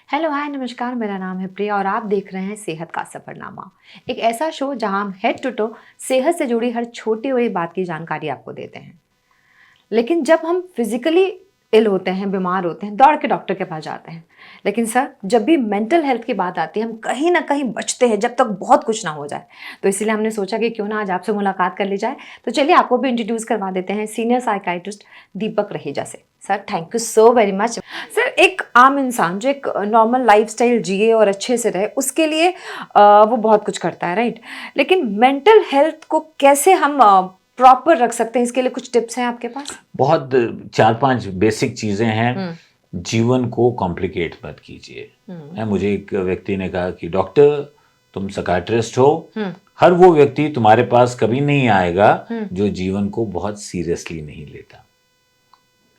Hello hi नमस्कार, मेरा नाम है प्रिया और आप देख रहे हैं सेहत का सफरनामा। एक ऐसा शो जहां हम हेड टू टो सेहत से जुड़ी हर छोटी बड़ी बात की जानकारी आपको देते हैं। लेकिन जब हम फिजिकली इल होते हैं, बीमार होते हैं, दौड़ के डॉक्टर के पास जाते हैं। लेकिन सर, जब भी मेंटल हेल्थ की बात आती है, हम कहीं ना कहीं बचते हैं जब तक बहुत कुछ ना हो जाए। तो इसीलिए हमने सोचा कि क्यों ना आज आपसे मुलाकात कर ली जाए। तो चलिए आपको भी इंट्रोड्यूस करवा देते हैं सीनियर साइकाइट्रिस्ट दीपक रहेजा से। Sir, thank you so very much. Sir, एक आम इंसान जो एक नॉर्मल लाइफस्टाइल जिए और अच्छे से रहे, उसके लिए वो बहुत कुछ करता है, राइट। लेकिन मेंटल हेल्थ को कैसे हम प्रॉपर रख सकते हैं, इसके लिए कुछ टिप्स हैं आपके पास? बहुत 4-5 बेसिक चीजें हैं। जीवन को कॉम्प्लिकेट मत कीजिए। मुझे एक व्यक्ति ने कहा कि डॉक्टर, तुम साइकियाट्रिस्ट हो, हर वो व्यक्ति तुम्हारे पास कभी नहीं आएगा जो जीवन को बहुत सीरियसली नहीं लेता।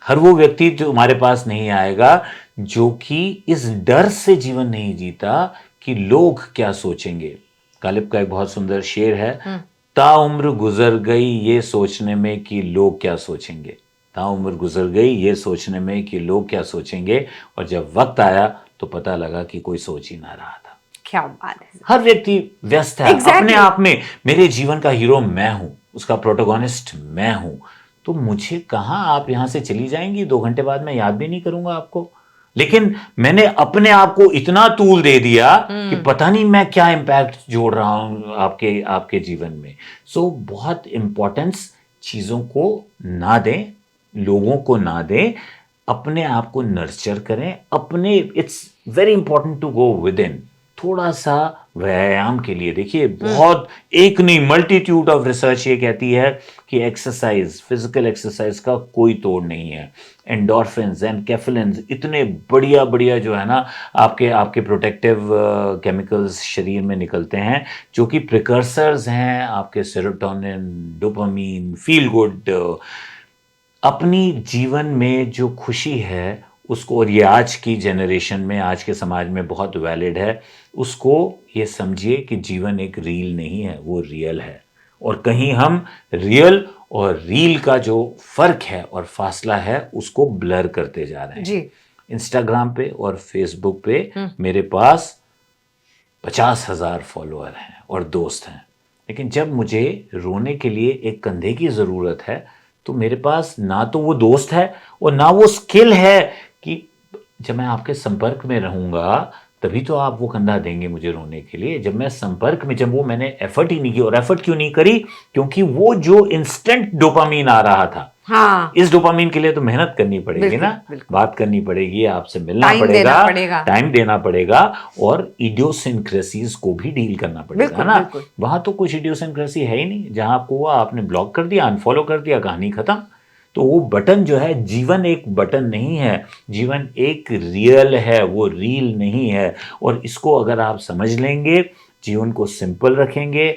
हर वो व्यक्ति जो तुम्हारे पास नहीं आएगा जो कि इस डर से जीवन नहीं जीता कि लोग क्या सोचेंगे। गालिब का एक बहुत सुंदर शेर है, ताउम्र गुजर गई ये सोचने में कि लोग क्या सोचेंगे। ताउम्र गुजर गई ये सोचने में कि लोग क्या सोचेंगे, और जब वक्त आया तो पता लगा कि कोई सोच ही ना रहा था। क्या बात है। हर व्यक्ति व्यस्त है अपने आप में। मेरे जीवन का हीरो मैं हूं, उसका प्रोटोगोनिस्ट मैं हूं, तो मुझे कहां आप यहां से चली जाएंगी, 2 घंटे बाद मैं याद भी नहीं करूंगा आपको। लेकिन मैंने अपने आप को इतना तूल दे दिया कि पता नहीं मैं क्या इंपैक्ट जोड़ रहा हूं आपके आपके जीवन में। सो बहुत इंपॉर्टेंस चीजों को ना दें, लोगों को ना दें, अपने आप को नर्चर करें। अपने it's very important to go within. थोड़ा सा व्यायाम के लिए देखिए, बहुत एक नहीं मल्टीट्यूड ऑफ रिसर्च ये कहती है कि एक्सरसाइज, फिजिकल एक्सरसाइज का कोई तोड़ नहीं है। एंडोर्फिन्स एंड कैफिलिन्स इतने बढ़िया बढ़िया जो है ना, आपके आपके प्रोटेक्टिव केमिकल्स शरीर में निकलते हैं, जो कि प्रिकर्सर्स हैं आपके सेरोटोनिन, डोपामीन, फील गुड। अपनी जीवन में जो खुशी है उसको, और ये आज की जनरेशन में, आज के समाज में बहुत वैलिड है, उसको ये समझिए कि जीवन एक रील नहीं है, वो रियल है। और कहीं हम रियल और रील का जो फर्क है और फासला है उसको ब्लर करते जा रहे हैं जी। इंस्टाग्राम पे और फेसबुक पे मेरे पास 50,000 फॉलोअर हैं और दोस्त हैं, लेकिन जब मुझे रोने के लिए एक कंधे की ज़रूरत है तो मेरे पास ना तो वो दोस्त है और ना वो स्किल है कि जब मैं आपके संपर्क में रहूंगा तभी तो आप वो कंधा देंगे मुझे रोने के लिए। जब मैं संपर्क में, जब वो मैंने एफर्ट ही नहीं की, और एफर्ट क्यों नहीं करी, क्योंकि वो जो इंस्टेंट डोपामीन आ रहा था, हाँ, इस डोपामीन के लिए तो मेहनत करनी पड़ेगी बिल्कुल, ना, बिल्कुल। बात करनी पड़ेगी, आपसे मिलना टाइम पड़ेगा, देना पड़ेगा। टाइम देना पड़ेगा, और इडियोसिंक्रेसीज को भी डील करना पड़ेगा बिल्कुल, ना। बिल्कुल। वहां तो कुछ इडियोसिंक्रेसी है ही नहीं, जहां आपको हुआ आपने ब्लॉक कर दिया, अनफॉलो कर दिया, कहानी खत्म। तो वो बटन जो है, जीवन एक बटन नहीं है, जीवन एक रियल है, वो रील नहीं है। और इसको अगर आप समझ लेंगे, जीवन को सिंपल रखेंगे,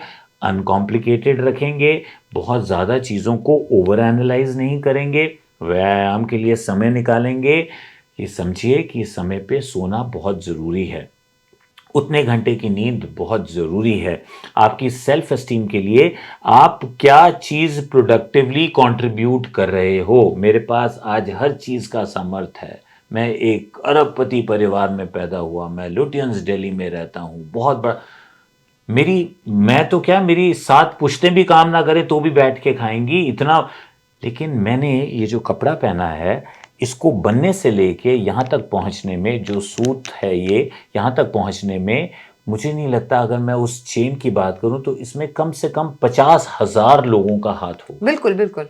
अनकॉम्प्लिकेटेड रखेंगे, बहुत ज़्यादा चीज़ों को ओवर एनालाइज नहीं करेंगे, व्यायाम के लिए समय निकालेंगे, ये समझिए कि समय पे सोना बहुत ज़रूरी है, उतने घंटे की नींद बहुत ज़रूरी है आपकी सेल्फ एस्टीम के लिए। आप क्या चीज़ प्रोडक्टिवली कंट्रीब्यूट कर रहे हो। मेरे पास आज हर चीज़ का सामर्थ्य है, मैं एक अरबपति परिवार में पैदा हुआ, मैं लुटियंस दिल्ली में रहता हूँ, बहुत बड़ा मेरी, मैं तो क्या, मेरी 7 पुश्तें भी काम ना करें तो भी बैठ के खाएंगी इतना। लेकिन मैंने ये जो कपड़ा पहना है, इसको बनने से लेके यहाँ तक पहुँचने में, जो सूट है ये यहाँ तक पहुँचने में, मुझे नहीं लगता, अगर मैं उस चेन की बात करूँ तो इसमें कम से कम 50,000 लोगों का हाथ हो। बिल्कुल, बिल्कुल।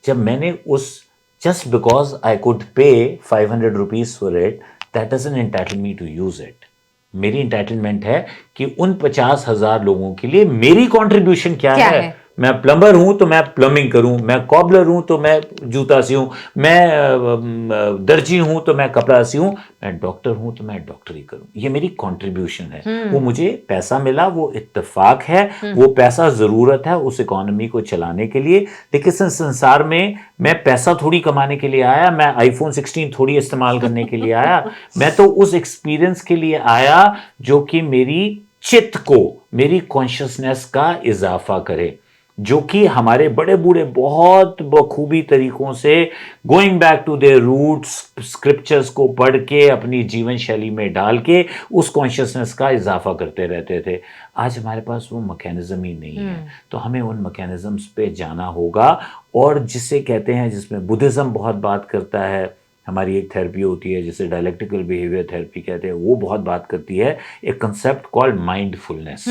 जब मैंने उस, just because I could pay 500 rupees for it, that doesn't entitle me to use it. मेरी इंटाइटलमेंट है कि उन 50,000 लोगों के लिए मेरी कंट्रीब्यूशन क्या है। मैं प्लम्बर हूं तो मैं प्लम्बिंग करूं, मैं कॉबलर हूं तो मैं जूता सीऊं, मैं दर्जी हूं तो मैं कपड़ा सीऊं, मैं डॉक्टर हूं तो मैं डॉक्टरी करूं। ये मेरी कंट्रीब्यूशन है। वो मुझे पैसा मिला, वो इत्तेफाक है, वो पैसा जरूरत है उस इकोनॉमी को चलाने के लिए। लेकिन इस संसार में मैं पैसा थोड़ी कमाने के लिए आया, मैं आईफोन 16 थोड़ी इस्तेमाल करने के लिए आया। मैं तो उस एक्सपीरियंस के लिए आया जो कि मेरी चित्त को, मेरी कॉन्शियसनेस का इजाफा करे। जो कि हमारे बड़े बूढ़े बहुत बखूबी तरीकों से going back to their roots scriptures को पढ़ के अपनी जीवन शैली में डाल के उस कॉन्शियसनेस का इजाफा करते रहते थे। आज हमारे पास वो मैकेनिज्म ही नहीं है, तो हमें उन मैकेनिज्म्स पे जाना होगा। और जिसे कहते हैं, जिसमें बुद्धिज्म बहुत बात करता है, हमारी एक थेरेपी होती है जिसे डायलेक्टिकल बिहेवियर थेरेपी कहते हैं, वो बहुत बात करती है एक कंसेप्ट कॉल्ड माइंडफुलनेस।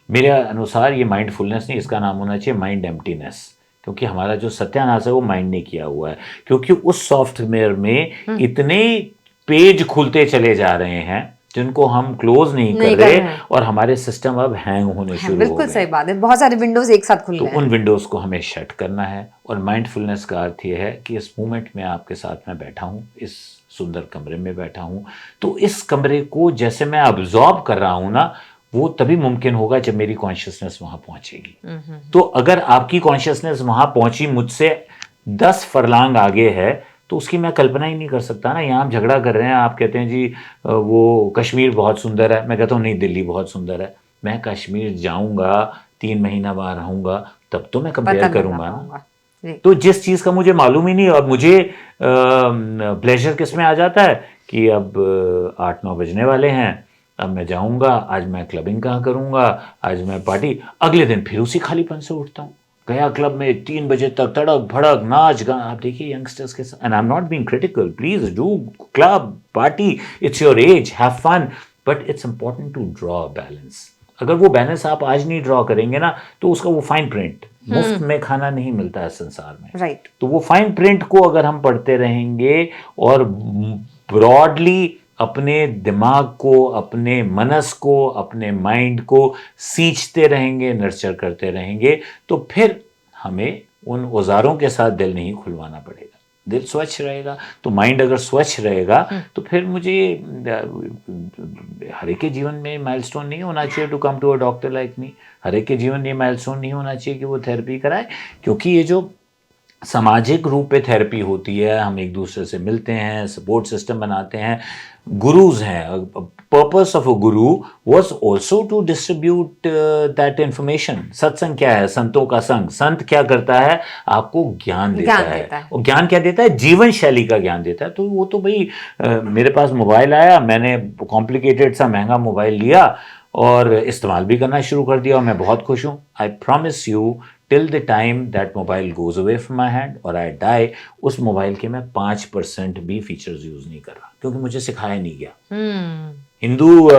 मेरे अनुसार ये माइंडफुलनेस नहीं, इसका नाम होना चाहिए माइंड एम्प्टीनेस, क्योंकि हमारा जो सत्यानाश है वो माइंड ने किया हुआ है। क्योंकि उस सॉफ्टवेयर में इतने पेज खुलते चले जा रहे हैं जिनको हम क्लोज नहीं कर रहे, और हमारे सिस्टम अब हैंग होने शुरू हो गए। बिल्कुल सही बात है, बहुत सारे विंडोज एक साथ खुल गए। तो उन विंडोज को हमें शट करना है। और माइंडफुलनेस का अर्थ ये है कि इस मोमेंट में आपके साथ मैं बैठा हूँ, इस सुंदर कमरे में बैठा हूँ, तो इस कमरे को जैसे मैं अब्जॉर्ब कर रहा हूँ ना, वो तभी मुमकिन होगा जब मेरी कॉन्शियसनेस वहां पहुंचेगी। तो अगर आपकी कॉन्शियसनेस वहां पहुंची मुझसे 10 फरलांग आगे है, तो उसकी मैं कल्पना ही नहीं कर सकता ना। यहाँ हम झगड़ा कर रहे हैं, आप कहते हैं जी वो कश्मीर बहुत सुंदर है, मैं कहता हूँ नहीं दिल्ली बहुत सुंदर है। मैं कश्मीर जाऊंगा, 3 महीना वहां रहूंगा, तब तो मैं कंपेयर करूंगा ना। तो जिस चीज का मुझे मालूम ही नहीं, और मुझे प्लेजर किस में आ जाता है कि अब 8-9 बजने वाले हैं, अब मैं जाऊंगा, आज मैं क्लबिंग कहाँ करूंगा, आज मैं पार्टी। अगले दिन फिर उसी खालीपन से उठता हूँ, गया क्लब में 3 बजे तक तड़क भड़क नाच गाना। आप देखिए यंगस्टर्स के साथ, and I am not being critical, please do club party, it's your age, have fun, but it's important to draw balance. अगर वो बैलेंस आप आज नहीं ड्रॉ करेंगे ना, तो उसका वो फाइन प्रिंट, मुफ्त में खाना नहीं मिलता है संसार में, राइट। तो वो फाइन प्रिंट को अगर हम पढ़ते रहेंगे और ब्रॉडली अपने दिमाग को, अपने मनस को, अपने माइंड को सींचते रहेंगे, नर्चर करते रहेंगे, तो फिर हमें उन औजारों के साथ दिल नहीं खुलवाना पड़ेगा। दिल स्वच्छ रहेगा, तो माइंड अगर स्वच्छ रहेगा, तो फिर मुझे हर एक के जीवन में माइलस्टोन नहीं होना चाहिए to come to a doctor like me. हर एक के जीवन में माइलस्टोन नहीं होना चाहिए कि वो थेरेपी कराए, क्योंकि ये जो सामाजिक रूप पे थेरेपी होती है, हम एक दूसरे से मिलते हैं, सपोर्ट सिस्टम बनाते हैं, गुरुज हैं। Purpose of a guru was also to distribute that information. सत्संग क्या है? संतों का संग। संत क्या करता है? आपको ज्ञान देता है। और ज्ञान क्या देता है? जीवन शैली का ज्ञान देता है। तो वो तो भाई मेरे पास मोबाइल आया, मैंने कॉम्प्लिकेटेड सा महंगा मोबाइल लिया और इस्तेमाल भी करना शुरू कर दिया, और मैं बहुत खुश हूँ। I promise you, till the time that mobile goes away from my hand और आई डाई, उस मोबाइल के मैं 5% भी फीचर्स यूज नहीं कर रहा, क्योंकि मुझे सिखाया नहीं गया। हिंदू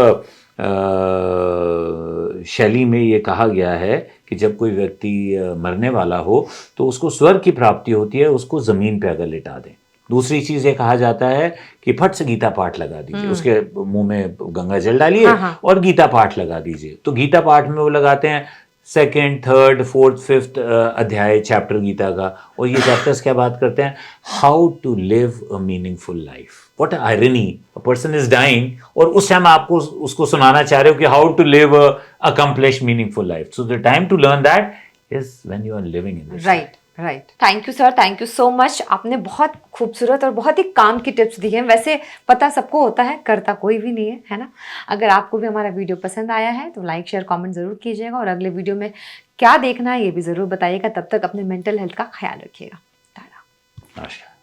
शैली में ये कहा गया है कि जब कोई व्यक्ति मरने वाला हो तो उसको स्वर्ग की प्राप्ति होती है उसको जमीन पे अगर लिटा दें। दूसरी चीज ये कहा जाता है कि फट से गीता पाठ लगा दीजिए, उसके मुंह में गंगा जल डालिए और गीता पाठ लगा दीजिए। तो गीता पाठ में वो लगाते हैं 2nd, 3rd, 4th, 5th अध्याय चैप्टर गीता का, और ये चैप्टर्स क्या बात करते हैं? How to live a meaningful life. What irony, a person is dying और उस टाइम आपको उसको सुनाना चाह रहे हो कि how to live a accomplish meaningful life. So the time to learn that is when you are living in this. Right, right. Thank you sir, thank you so much. आपने बहुत खूबसूरत और बहुत ही काम की टिप्स दी हैं। वैसे पता सबको होता है, करता कोई भी नहीं है ना। अगर आपको भी हमारा वीडियो पसंद आया है तो लाइक शेयर कमेंट जरूर कीजिएगा, और अगले वीडियो में क्या देखना है ये भी जरूर बताइएगा। तब तक अपने मेंटल हेल्थ का ख्याल रखिएगा। नमस्कार।